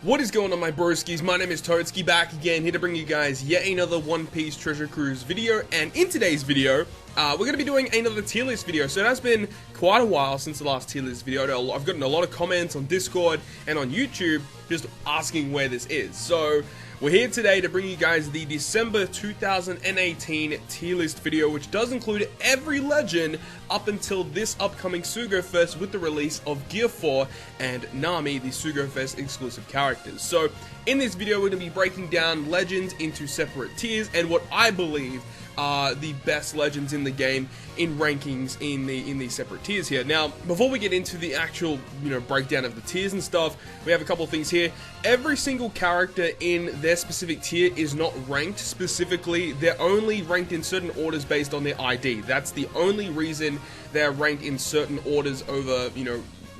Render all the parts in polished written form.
What is going on, my broskiis? My name is Toadskii, back again, here to bring you guys yet another One Piece Treasure Cruise video. And in today's video, we're going to be doing another tier list video. So it has been quite a while since the last tier list video. I've gotten a lot of comments on Discord and on YouTube just asking where this is. So we're here today to bring you guys the December 2018 tier list video, which does include every legend up until this upcoming Sugo-Fest with the release of Gear 4 and Nami, the Sugo-Fest exclusive characters. So in this video, we're going to be breaking down legends into separate tiers and what I believe are the best legends in the game in rankings in these separate tiers here. Now, before we get into the actual, breakdown of the tiers and stuff, we have a couple of things here. Every single character in their specific tier is not ranked specifically. They're only ranked in certain orders based on their ID. That's the only reason they're ranked in certain orders over,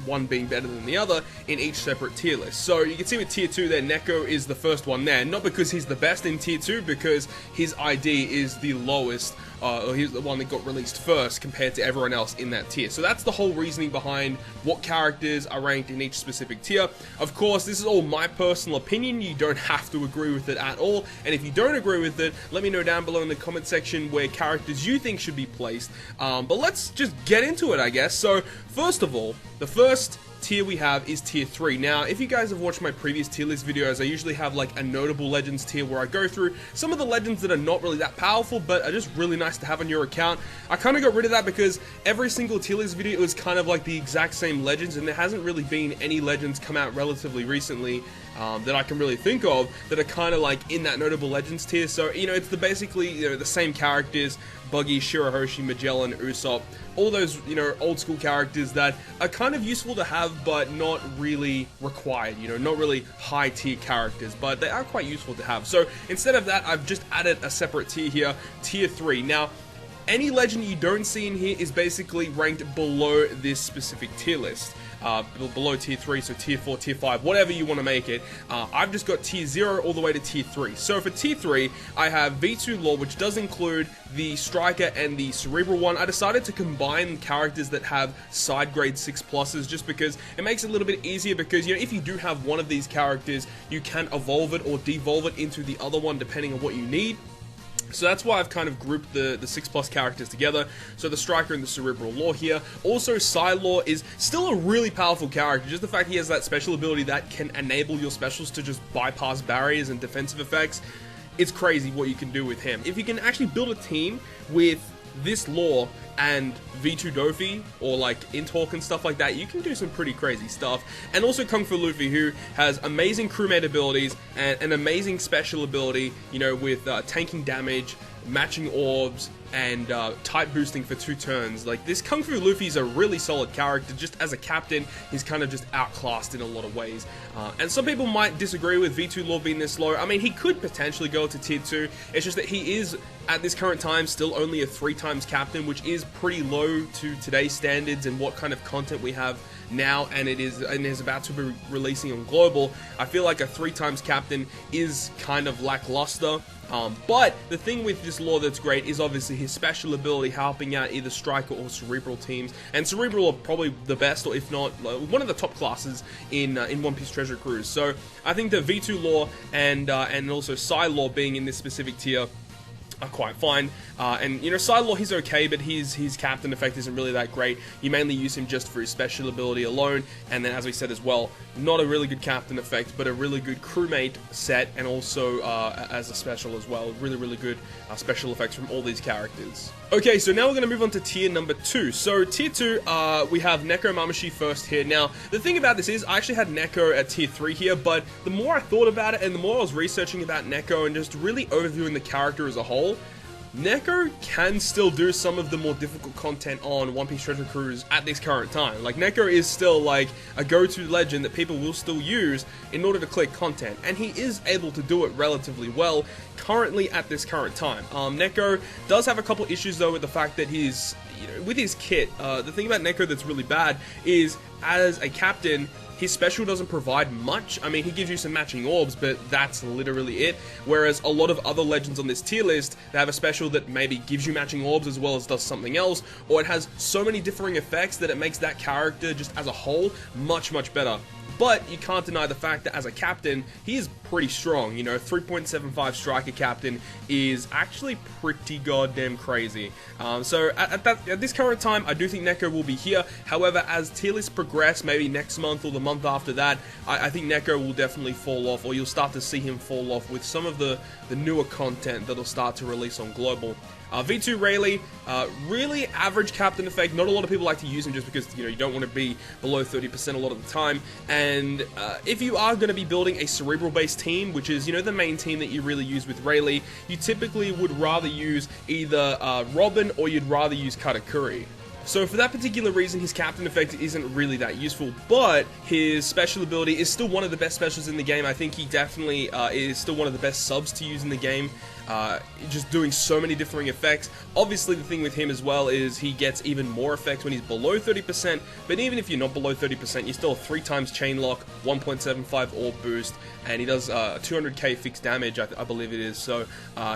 one being better than the other in each separate tier list. So you can see with tier 2 there, Neko is the first one there, not because he's the best in tier 2, because his ID is the lowest, or he's the one that got released first compared to everyone else in that tier. So that's the whole reasoning behind what characters are ranked in each specific tier. Of course, this is all my personal opinion. You don't have to agree with it at all, and if you don't agree with it, let me know down below in the comment section where characters you think should be placed. But let's just get into it, I guess. So first of all, the first tier we have is tier 3. Now, if you guys have watched my previous tier list videos, I usually have like a notable legends tier where I go through some of the legends that are not really that powerful but are just really nice to have on your account. I kind of got rid of that because every single tier list video is kind of like the exact same legends, and there hasn't really been any legends come out relatively recently that I can really think of that are kind of like in that notable legends tier. So it's basically the same characters: Buggy, Shirahoshi, Magellan, Usopp, all those old school characters that are kind of useful to have but not really required, not really high tier characters, but they are quite useful to have. So instead of that, I've just added a separate tier here, tier 3. Now, any legend you don't see in here is basically ranked below this specific tier list. Below tier 3, so tier 4, tier 5, whatever you want to make it. I've just got tier 0 all the way to tier 3. So for tier 3, I have V2 Law, which does include the Striker and the Cerebral one. I decided to combine characters that have side grade 6 pluses just because it makes it a little bit easier, because if you do have one of these characters, you can evolve it or devolve it into the other one depending on what you need. So that's why I've kind of grouped the 6+ characters together. So the Striker and the Cerebral Law here. Also, Psy-Law is still a really powerful character. Just the fact he has that special ability that can enable your specials to just bypass barriers and defensive effects. It's crazy what you can do with him. If you can actually build a team with this Law and V2 Dofi, or like Intalk and stuff like that, you can do some pretty crazy stuff. And also Kung Fu Luffy, who has amazing crewmate abilities and an amazing special ability, with tanking damage, matching orbs, and type boosting for 2 turns. Like, this Kung Fu Luffy is a really solid character. Just as a captain, he's kind of just outclassed in a lot of ways. And some people might disagree with V2 Law being this low. I mean, he could potentially go to tier 2. It's just that he is, at this current time, still only a 3x captain, which is pretty low to today's standards and what kind of content we have now, and it is about to be releasing on global. I feel like a 3x captain is kind of lackluster. But the thing with this Law that's great is obviously his special ability helping out either Striker or Cerebral teams, and Cerebral are probably the best, or if not one of the top classes in One Piece Treasure Cruise. So I think that V2 Law and also Psy-Law being in this specific tier are quite fine. And Psy-Law, he's okay, but his captain effect isn't really that great. You mainly use him just for his special ability alone, and then, as we said as well, not a really good captain effect, but a really good crewmate set, and also as a special as well. Really good special effects from all these characters. Okay, so now we're going to move on to tier number 2. So tier 2, we have Neko Mamashi first here. Now, the thing about this is, I actually had Neko at tier 3 here, but the more I thought about it, and the more I was researching about Neko and just really overviewing the character as a whole, Neko can still do some of the more difficult content on One Piece Treasure Cruise at this current time. Like, Neko is still like a go-to legend that people will still use in order to clear content, and he is able to do it relatively well currently at this current time. Neko does have a couple issues though with the fact that he's, with his kit, the thing about Neko that's really bad is, as a captain, his special doesn't provide much. I mean, he gives you some matching orbs, but that's literally it. Whereas a lot of other legends on this tier list, they have a special that maybe gives you matching orbs as well as does something else, or it has so many differing effects that it makes that character just as a whole much better but you can't deny the fact that as a captain, he is pretty strong. You know, 3.75 striker captain is actually pretty goddamn crazy. So at this current time, I do think Neko will be here. However, as tier lists progress, maybe next month or the month after that, I think Neko will definitely fall off, or you'll start to see him fall off with some of the newer content that'll start to release on Global. V2 Rayleigh, really average captain effect. Not a lot of people like to use him just because, you know, you don't want to be below 30% a lot of the time. And if you are going to be building a cerebral-based team, which is, you know, the main team that you really use with Rayleigh, you typically would rather use either Robin or you'd rather use Katakuri. So for that particular reason, his captain effect isn't really that useful, but his special ability is still one of the best specials in the game. I think he definitely is still one of the best subs to use in the game. Just doing so many differing effects. Obviously, the thing with him as well is he gets even more effects when he's below 30%, but even if you're not below 30%, you're still 3 times chain lock, 1.75 orb boost, and he does 200k fixed damage, I believe it is. So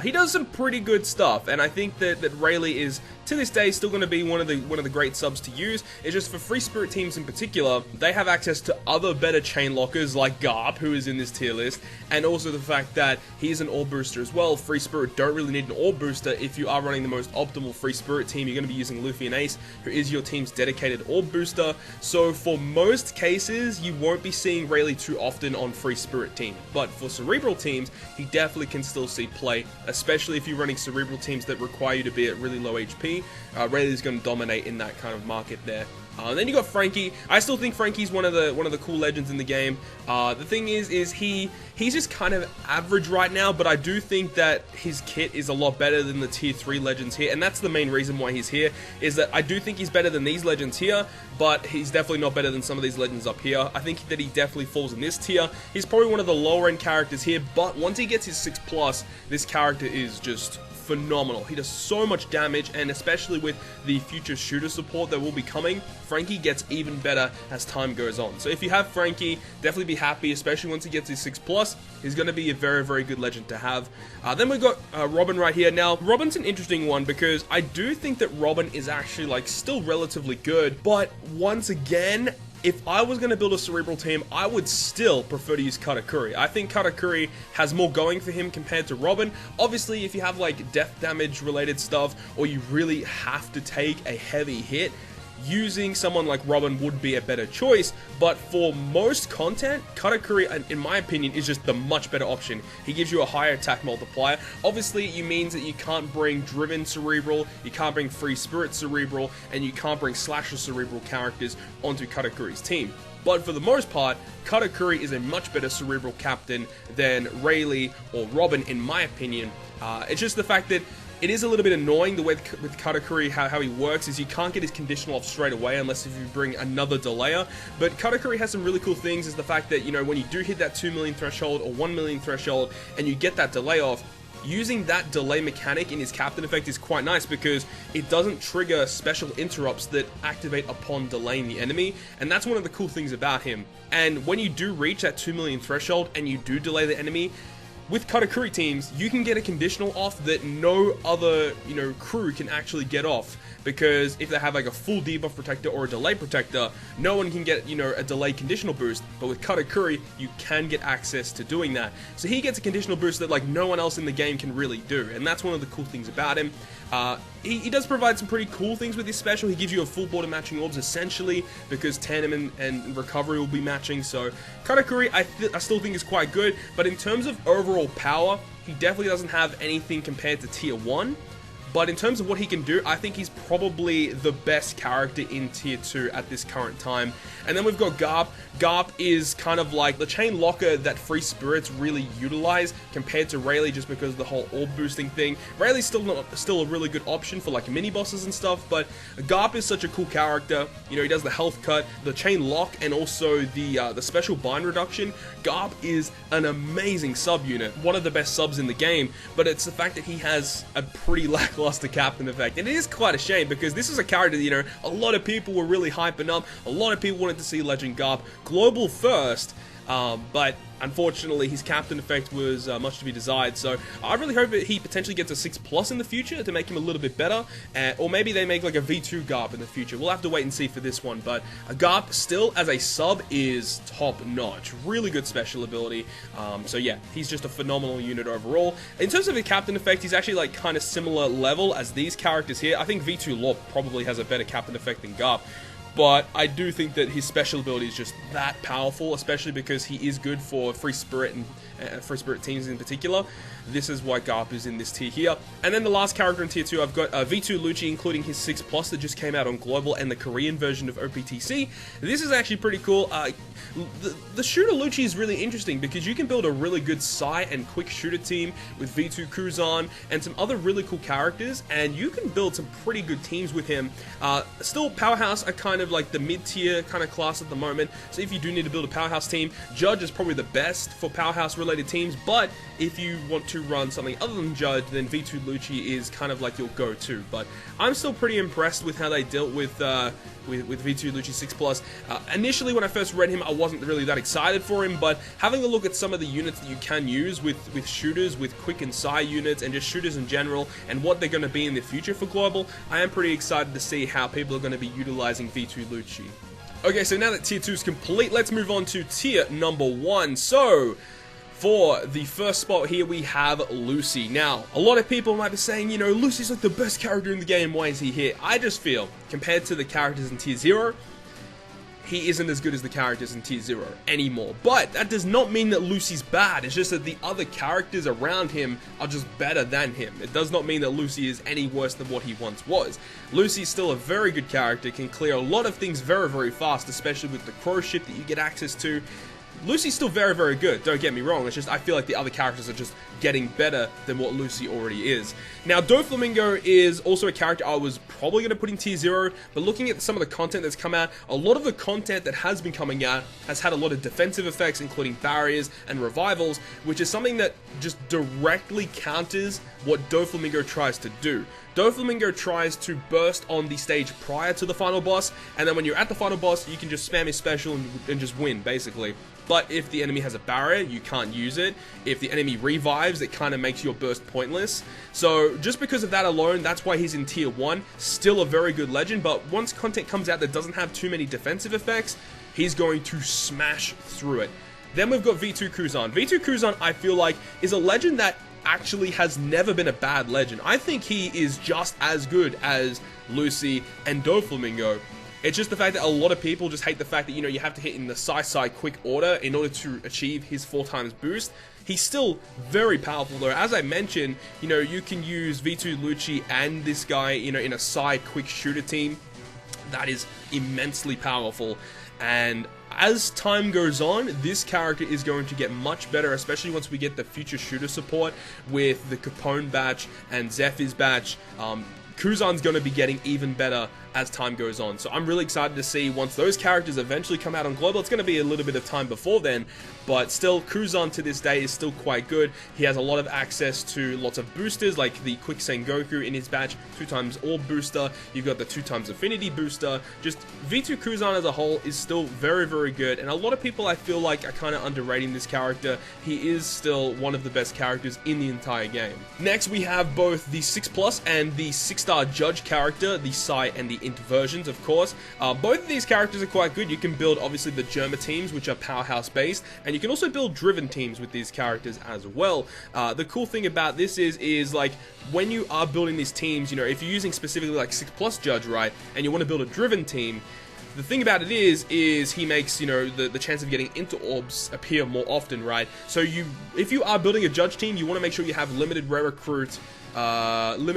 he does some pretty good stuff, and I think that Rayleigh is, to this day, still going to be one of the great subs to use. It's just for Free Spirit teams in particular, they have access to other better chain lockers like Garp, who is in this tier list, and also the fact that he's an orb booster as well. Free Spirit don't really need an orb booster. If you are running the most optimal Free Spirit team, you're going to be using Luffy and Ace, who is your team's dedicated orb booster. So for most cases, you won't be seeing Rayleigh too often on Free Spirit team. But for Cerebral teams, he definitely can still see play, especially if you're running Cerebral teams that require you to be at really low HP. Rayleigh is going to dominate in that kind of market there. Then you got Frankie. I still think Frankie's one of the cool legends in the game. The thing is he's just kind of average right now, but I do think that his kit is a lot better than the tier 3 legends here, and that's the main reason why he's here, is that I do think he's better than these legends here, but he's definitely not better than some of these legends up here. I think that he definitely falls in this tier. He's probably one of the lower end characters here, but once he gets his 6+, this character is just phenomenal. He does so much damage, and especially with the future shooter support that will be coming, Frankie gets even better as time goes on. So if you have Frankie, definitely be happy, especially once he gets his 6+. He's going to be a very, very good legend to have. Then we've got Robin right here. Now, Robin's an interesting one because I do think that Robin is actually, like, still relatively good, but once again, if I was going to build a Cerebral team, I would still prefer to use Katakuri. I think Katakuri has more going for him compared to Robin. Obviously, if you have like death damage related stuff, or you really have to take a heavy hit, using someone like Robin would be a better choice, but for most content, Katakuri, in my opinion, is just the much better option. He gives you a higher attack multiplier. Obviously, it means that you can't bring Driven Cerebral, you can't bring Free Spirit Cerebral, and you can't bring Slasher Cerebral characters onto Katakuri's team. But for the most part, Katakuri is a much better Cerebral captain than Rayleigh or Robin, in my opinion. It's just the fact that it is a little bit annoying the way with Katakuri, how he works is you can't get his conditional off straight away unless if you bring another delayer. But Katakuri has some really cool things, is the fact that, you know, when you do hit that 2 million threshold or 1 million threshold and you get that delay off, using that delay mechanic in his captain effect is quite nice because it doesn't trigger special interrupts that activate upon delaying the enemy, and that's one of the cool things about him. And when you do reach that 2 million threshold and you do delay the enemy, with Katakuri teams, you can get a conditional off that no other, you know, crew can actually get off. Because if they have like a full debuff protector or a delay protector, no one can get, you know, a delay conditional boost. But with Katakuri, you can get access to doing that. So he gets a conditional boost that like no one else in the game can really do. And that's one of the cool things about him. He does provide some pretty cool things with his special. He gives you a full board of matching orbs essentially, because Tandem and Recovery will be matching. So Katakuri, I still think is quite good. But in terms of overall power, he definitely doesn't have anything compared to tier 1. But in terms of what he can do, I think he's probably the best character in tier 2 at this current time. And then we've got Garp. Garp is kind of like the chain locker that Free Spirits really utilize compared to Rayleigh, just because of the whole orb boosting thing. Rayleigh's still a really good option for like mini bosses and stuff, but Garp is such a cool character. You know, he does the health cut, the chain lock, and also the special bind reduction. Garp is an amazing subunit, one of the best subs in the game, but it's the fact that he has a pretty lackluster captain effect, and it is quite a shame because this is a character that, you know, a lot of people were really hyping up. A lot of people wanted to see Legend Garp global first. but unfortunately his captain effect was much to be desired, so I really hope that he potentially gets a 6+ in the future to make him a little bit better, or maybe they make like a V2 Garp in the future. We'll have to wait and see for this one, but a Garp still as a sub is top notch, really good special ability, so yeah, he's just a phenomenal unit overall. In terms of the captain effect, he's actually like kind of similar level as these characters here. I think V2 Lorp probably has a better captain effect than Garp, but I do think that his special ability is just that powerful, especially because he is good for Free Spirit and Free Spirit teams in particular. This is why Garp is in this tier here. And then the last character in tier 2, I've got V2 Lucci, including his 6+ that just came out on Global and the Korean version of OPTC. This is actually pretty cool. The shooter Lucci is really interesting because you can build a really good Psy and quick shooter team with V2 Kuzan and some other really cool characters, and you can build some pretty good teams with him. Still, Powerhouse are kind of like the mid-tier kind of class at the moment, so if you do need to build a Powerhouse team, Judge is probably the best for Powerhouse related teams, but if you want to run something other than Judge, then V2 Lucci is kind of like your go-to. But I'm still pretty impressed with how they dealt with V2 Lucci 6+. Initially, when I first read him, I wasn't really that excited for him, but having a look at some of the units that you can use with shooters, with quick and Psy units, and just shooters in general, and what they're going to be in the future for Global, I am pretty excited to see how people are going to be utilizing V2 Lucci. Okay, so now that tier 2 is complete, let's move on to tier number 1. So, for the first spot here, we have Lucy. Now, a lot of people might be saying, you know, Lucy's like the best character in the game, why is he here? I just feel, compared to the characters in tier 0, he isn't as good as the characters in tier 0 anymore. But that does not mean that Lucy's bad, it's just that the other characters around him are just better than him. It does not mean that Lucy is any worse than what he once was. Lucy's still a very good character, can clear a lot of things very, very fast, especially with the crow ship that you get access to. Lucy's still very, very good, don't get me wrong, it's just I feel like the other characters are just getting better than what Lucy already is. Now, Doflamingo is also a character I was probably going to put in tier 0, but looking at some of the content that's come out, a lot of the content that has been coming out has had a lot of defensive effects, including barriers and revivals, which is something that just directly counters what Doflamingo tries to do. Doflamingo tries to burst on the stage prior to the final boss, and then when you're at the final boss, you can just spam his special and just win, basically. But if the enemy has a barrier, you can't use it. If the enemy revives, it kind of makes your burst pointless. So just because of that alone, that's why he's in tier 1. Still a very good legend, but once content comes out that doesn't have too many defensive effects, he's going to smash through it. Then we've got V2 Kuzan. V2 Kuzan, I feel like, is a legend that actually has never been a bad legend. I think he is just as good as Lucy and Doflamingo. It's just the fact that a lot of people just hate the fact that, you know, you have to hit in the Psy quick order in order to achieve his 4x boost. He's still very powerful though. As I mentioned, you know, you can use V2 Lucci and this guy, you know, in a Psy quick shooter team. That is immensely powerful. And as time goes on, this character is going to get much better, especially once we get the future shooter support with the Capone batch and Zephyr's batch. Kuzan's going to be getting even better as time goes on. So I'm really excited to see once those characters eventually come out on Global. It's going to be a little bit of time before then, but still, Kuzan to this day is still quite good. He has a lot of access to lots of boosters, like the Quick Sengoku in his batch, 2x Orb booster. You've got the 2x Affinity booster. Just V2 Kuzan as a whole is still very, very good, and a lot of people I feel like are kind of underrating this character. He is still one of the best characters in the entire game. Next, we have both the 6+ and the 6-star Judge character, the Psy and the Int versions, of course. Both of these characters are quite good. You can build, obviously, the Germa teams, which are powerhouse based, and you can also build driven teams with these characters as well. The cool thing about this is like, when you are building these teams, you know, if you're using specifically like 6+ Judge, right, and you want to build a driven team, the thing about it is he makes, you know, the chance of getting into orbs appear more often, right? So if you are building a Judge team, you want to make sure you have limited rare recruit Akainu,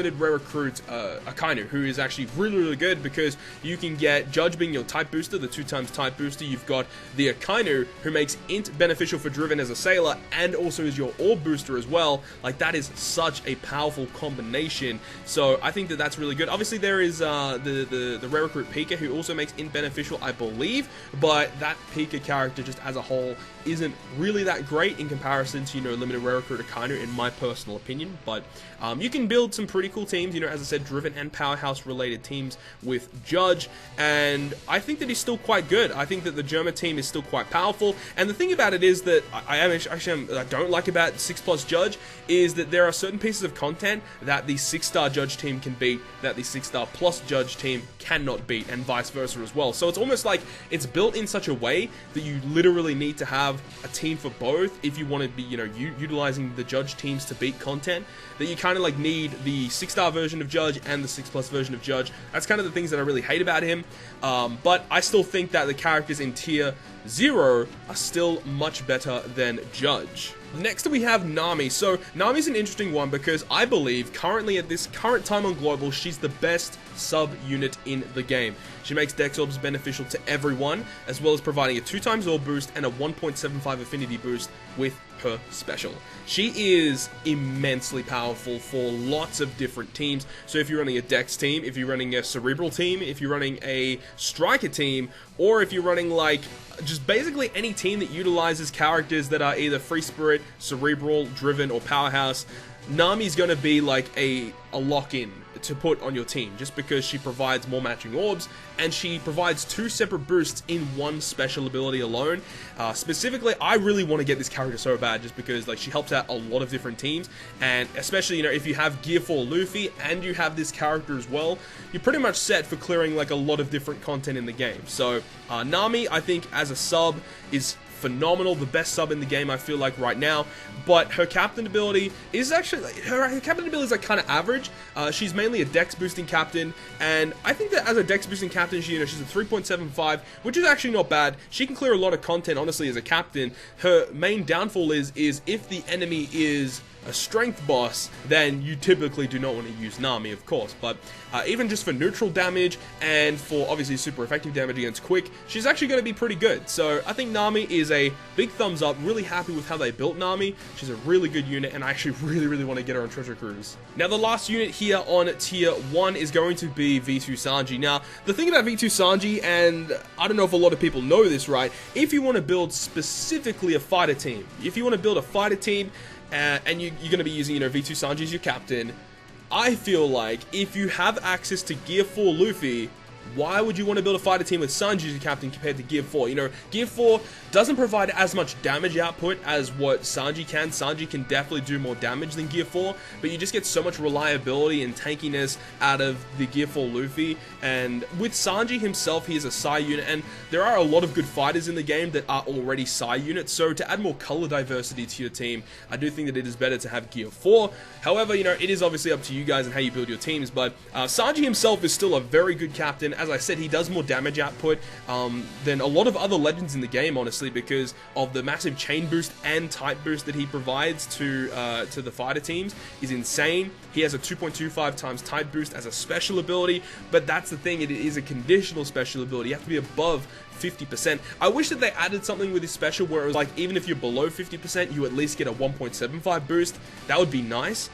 who is actually really, really good because you can get Judge being your type booster, the 2x type booster. You've got the Akainu, who makes Int beneficial for Driven as a sailor and also is your Orb booster as well. Like, that is such a powerful combination. So I think that that's really good. Obviously, there is the rare recruit Pika, who also makes Int beneficial, I believe, but that Pika character just as a whole isn't really that great in comparison to, you know, limited rare recruit Akainu, in my personal opinion. But you you can build some pretty cool teams, you know, as I said, driven and powerhouse related teams with Judge, and I think that he's still quite good. I think that the Germa team is still quite powerful, and the thing about it is that I don't like about 6+ Judge is that there are certain pieces of content that the 6-star Judge team can beat that the 6-star plus Judge team cannot beat, and vice versa as well. So it's almost like it's built in such a way that you literally need to have a team for both if you want to be, you know, utilizing the Judge teams to beat content, that you kind of like need the 6-star version of Judge and the 6+ version of Judge. That's kind of the things that I really hate about him, but I still think that the characters in tier 0 are still much better than Judge. Next we have Nami. So Nami's an interesting one because I believe currently at this current time on Global, she's the best sub unit in the game. She makes Dex Orbs beneficial to everyone, as well as providing a 2x Orb boost and a 1.75 affinity boost with her special. She is immensely powerful for lots of different teams. So if you're running a Dex team, if you're running a Cerebral team, if you're running a Striker team, or if you're running like just basically any team that utilizes characters that are either Free Spirit, Cerebral, Driven, or Powerhouse, Nami's going to be like a lock-in to put on your team, just because she provides more matching orbs, and she provides 2 separate boosts in one special ability alone. Specifically, I really want to get this character so bad, just because like she helps out a lot of different teams, and especially, you know, if you have Gear 4 Luffy and you have this character as well, you're pretty much set for clearing like a lot of different content in the game. So Nami, I think as a sub, is phenomenal, the best sub in the game I feel like right now, but her captain ability is actually, her captain ability is like kind of average. She's mainly a dex boosting captain, and I think that as a dex boosting captain, she, you know, she's a 3.75, which is actually not bad. She can clear a lot of content, honestly, as a captain. Her main downfall is if the enemy is a strength boss, then you typically do not want to use Nami, of course, but even just for neutral damage and for obviously super effective damage against Quick, she's actually going to be pretty good. So I think Nami is a big thumbs up. Really happy with how they built Nami. She's a really good unit, and I actually really want to get her on Treasure Cruise. Now the last unit here on tier 1 is going to be V2 Sanji. Now the thing about V2 Sanji, and I don't know if a lot of people know this, right, if you want to build specifically a fighter team, and you're going to be using, you know, V2 Sanji as your captain, I feel like if you have access to Gear 4 Luffy, why would you want to build a fighter team with Sanji as your captain compared to Gear 4? You know, Gear 4 doesn't provide as much damage output as what Sanji can. Sanji can definitely do more damage than Gear 4, but you just get so much reliability and tankiness out of the Gear 4 Luffy. And with Sanji himself, he is a Psy unit, and there are a lot of good fighters in the game that are already Psy units, so to add more color diversity to your team, I do think that it is better to have Gear 4. However, you know, it is obviously up to you guys and how you build your teams, but Sanji himself is still a very good captain. As I said, he does more damage output than a lot of other legends in the game, honestly, because of the massive chain boost and type boost that he provides to the fighter teams is insane. He has a 2.25 times type boost as a special ability, but that's the thing, it is a conditional special ability. You have to be above 50%. I wish that they added something with his special where it was like, even if you're below 50%, you at least get a 1.75 boost. That would be nice.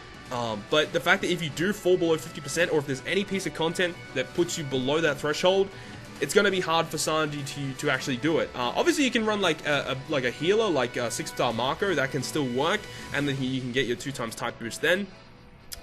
But the fact that if you do fall below 50%, or if there's any piece of content that puts you below that threshold, it's going to be hard for Sanji to actually do it. Obviously, you can run like a healer, like a 6-star Marco, that can still work, and then you can get your 2 times type boost then.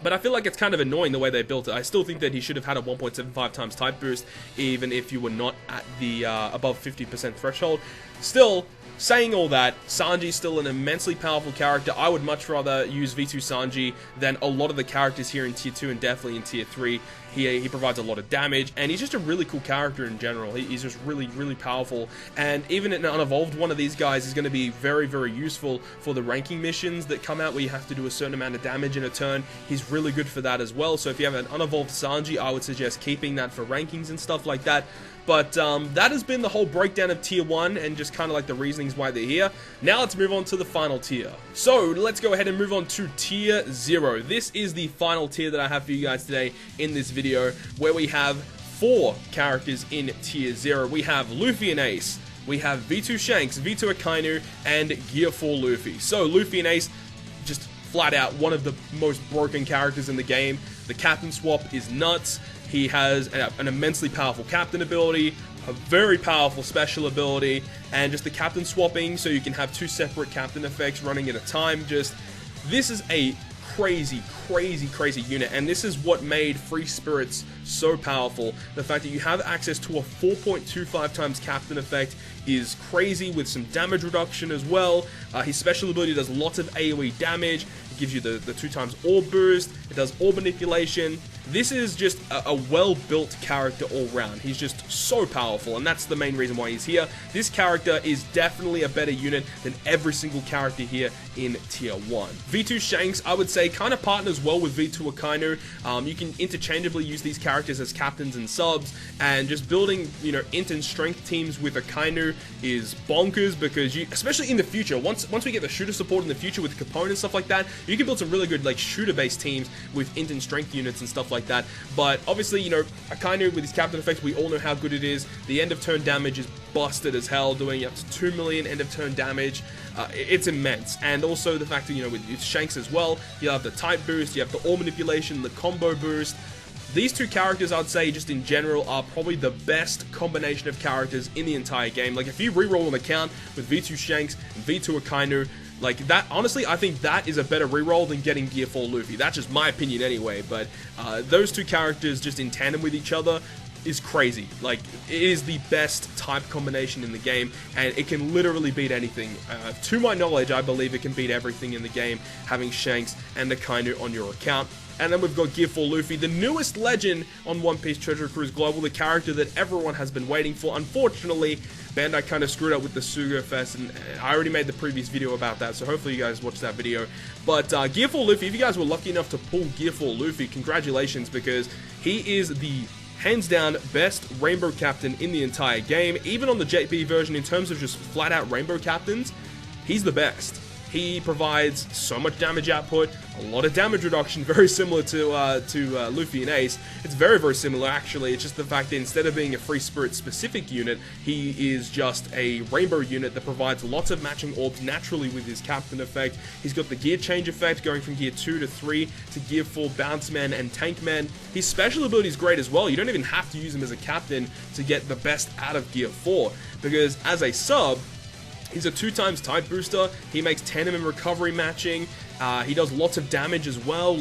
But I feel like it's kind of annoying the way they built it. I still think that he should have had a 1.75 times type boost, even if you were not at the above 50% threshold. Still, saying all that, Sanji's still an immensely powerful character. I would much rather use V2 Sanji than a lot of the characters here in Tier 2 and definitely in Tier 3. He provides a lot of damage, and he's just a really cool character in general. He's just really powerful, and even an unevolved one of these guys is going to be very useful for the ranking missions that come out where you have to do a certain amount of damage in a turn. He's really good for that as well, so if you have an unevolved Sanji, I would suggest keeping that for rankings and stuff like that. But that has been the whole breakdown of Tier 1 and just kind of like the reasonings why they're here. Now let's move on to the final tier. So let's go ahead and move on to Tier 0. This is the final tier that I have for you guys today in this video, where we have 4 characters in Tier 0. We have Luffy and Ace, we have V2 Shanks, V2 Akainu, and Gear 4 Luffy. So Luffy and Ace, just flat out one of the most broken characters in the game. The captain swap is nuts. He has an immensely powerful captain ability, a very powerful special ability, and just the captain swapping so you can have 2 separate captain effects running at a time. Just, this is a crazy unit, and this is what made Free Spirits so powerful. The fact that you have access to a 4.25 times captain effect is crazy, with some damage reduction as well. His special ability does lots of AoE damage. It gives you the 2 times orb boost. It does orb manipulation. This is just a well-built character all round. He's just so powerful, and that's the main reason why he's here. This character is definitely a better unit than every single character here in Tier 1. V2 Shanks, I would say, kind of partners well with V2 Akainu. You can interchangeably use these characters as captains and subs, and just building, int and strength teams with Akainu is bonkers, because especially in the future, once we get the shooter support in the future with Capone and stuff like that, you can build some really good shooter-based teams with int and strength units and stuff like that. But obviously, Akainu with his captain effect, we all know how good it is. The end of turn damage is busted as hell, doing up to 2 million end of turn damage. It's immense. And also the fact that, with Shanks as well, you have the type boost, you have the orb manipulation, the combo boost. These two characters, I'd say, just in general, are probably the best combination of characters in the entire game. If you reroll an account with V2 Shanks and V2 Akainu, that, honestly, I think that is a better reroll than getting Gear 4 Luffy. That's just my opinion anyway, but those two characters just in tandem with each other is crazy. It is the best type combination in the game, and it can literally beat anything. To my knowledge, I believe it can beat everything in the game, having Shanks and Akainu on your account. And then we've got Gear 4 Luffy, the newest legend on One Piece Treasure Cruise Global, the character that everyone has been waiting for. Unfortunately, Bandai kind of screwed up with the Sugo-Fest, and I already made the previous video about that, so hopefully you guys watched that video. But Gear 4 Luffy, if you guys were lucky enough to pull Gear 4 Luffy, congratulations, because he is the hands down best rainbow captain in the entire game. Even on the JP version, in terms of just flat out rainbow captains, he's the best. He provides so much damage output, a lot of damage reduction, very similar to Luffy and Ace. It's very similar, actually. It's just the fact that instead of being a Free Spirit specific unit, he is just a rainbow unit that provides lots of matching orbs naturally with his captain effect. He's got the gear change effect, going from Gear 2 to 3 to Gear 4 Bounce Man and Tank Man. His special ability is great as well. You don't even have to use him as a captain to get the best out of Gear 4, because as a sub, he's a 2 times type booster. He makes tandem and recovery matching. He does lots of damage as well.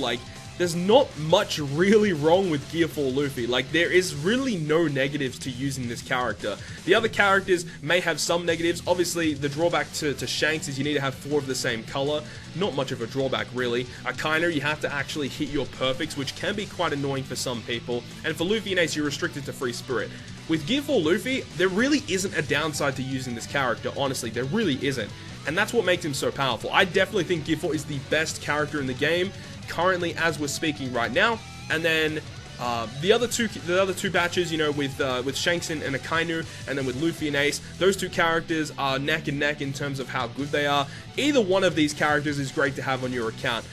There's not much really wrong with Gear 4 Luffy. There is really no negatives to using this character. The other characters may have some negatives. Obviously, the drawback to Shanks is you need to have 4 of the same color. Not much of a drawback, really. Akainu, you have to actually hit your perfects, which can be quite annoying for some people. And for Luffy and Ace, you're restricted to Free Spirit. With Gear 4 Luffy, there really isn't a downside to using this character, honestly. There really isn't. And that's what makes him so powerful. I definitely think Gear 4 is the best character in the game, currently as we're speaking right now. And then the other two batches, with Shanks and Akainu, and then with Luffy and Ace, those two characters are neck and neck in terms of how good they are. Either one of these characters is great to have on your account,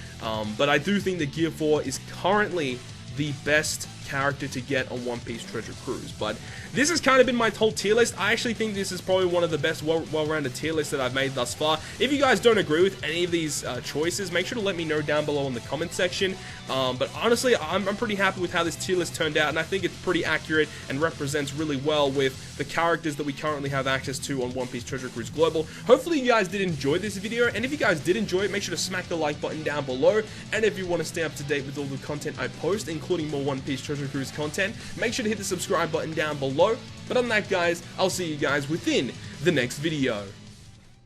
but I do think that Gear 4 is currently the best character to get on One Piece Treasure Cruise. But this has kind of been my whole tier list. I actually think this is probably one of the best well-rounded tier lists that I've made thus far. If you guys don't agree with any of these choices, make sure to let me know down below in the comment section. But honestly, I'm pretty happy with how this tier list turned out, and I think it's pretty accurate and represents really well with the characters that we currently have access to on One Piece Treasure Cruise Global. Hopefully you guys did enjoy this video, and if you guys did enjoy it, make sure to smack the like button down below. And if you want to stay up to date with all the content I post, including more One Piece Treasure Cruise content, make sure to hit the subscribe button down below. But other than that, guys, I'll see you guys within the next video.